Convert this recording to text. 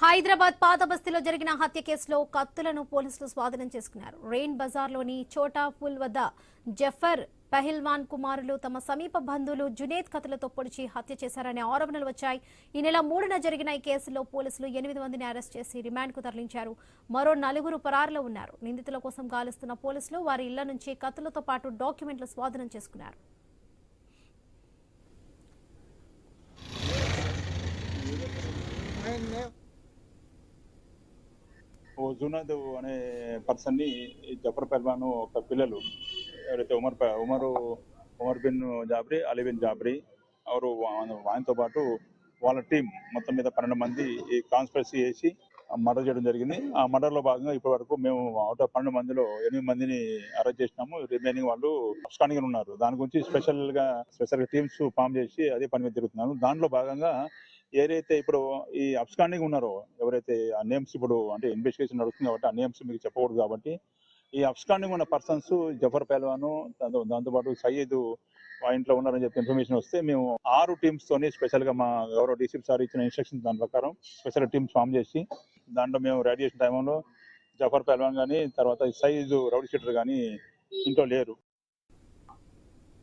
హైదరాబాద్ పాత బస్తీలో జరిగిన హత్య కేసులో కత్తులను పోలీసులు స్వాధీనం చేసుకున్నారు. రెయిన్ బజార్లోని చోటాపుల్ వద్ద జఫర్ పహిల్వాన్ కుమారులు తమ సమీప బంధువులు జునేద్ కత్తులతో పొడిచి హత్య చేశారనే ఆరోపణలు వచ్చాయి. ఈ నెల 3న జరిగిన ఈ కేసులో పోలీసులు 8 మందిని అరెస్ట్ చేసి రిమాండ్కు తరలించారు. మరో 4 పరారులో ఉన్నారు. నిందితుల కోసం గాలిస్తున్న పోలీసులు వారి ఇళ్ల నుంచి కత్తులతో పాటు డాక్యుమెంట్లు స్వాధీనం చేసుకున్నారు. ఓ జునద్ అనే పర్సన్ ని జఫర్ పహల్వాన్ ఒక పిల్లలు ఎవరైతే ఉమర్ బిన్ జాబ్రీ, అలీ బిన్ జాబ్రీ ఎవరు ఆయనతో పాటు వాళ్ళ టీం మొత్తం మీద 12 మంది ఈ కాన్స్పిరసీ చేసి మర్డర్ చేయడం జరిగింది. ఆ మర్డర్ లో భాగంగా ఇప్పటి వరకు మేము అవుట్ ఆఫ్ 12 మందిలో 8 మందిని అరెస్ట్ చేసినాము. రిమైనింగ్ వాళ్ళు అబ్స్కాండింగ్ ఉన్నారు. దాని గురించి స్పెషల్ టీమ్స్ ఫామ్ చేసి అదే పని మీద తిరుగుతున్నాను. దాంట్లో భాగంగా ఏదైతే ఇప్పుడు ఈ అబ్స్కాండింగ్ ఉన్నారో ఎవరైతే ఆ నేమ్స్ ఇప్పుడు అంటే ఇన్వెస్టిగేషన్ నడుస్తుంది కాబట్టి ఆ నేమ్స్ మీకు చెప్పకూడదు కాబట్టి ఈ అబ్స్కాండింగ్ ఉన్న పర్సన్స్ జఫర్ పహల్వాన్ దాంతోపాటు సయ్యద్ ఆ ఇంట్లో ఉన్నారని చెప్పి ఇన్ఫర్మేషన్ వస్తే మేము 6 టీమ్స్ తోని స్పెషల్ గా మా గౌరవ డీసీపీ సార్ ఇచ్చిన ఇన్స్ట్రక్షన్ దాని ప్రకారం స్పెషల్ టీమ్స్ ఫామ్ చేసి దాంట్లో మేము రేడియేషన్ టైంలో జఫర్ పహల్వాన్ కానీ తర్వాత సయ్యద్ రౌడీ షీటర్ కానీ ఇంట్లో లేరు.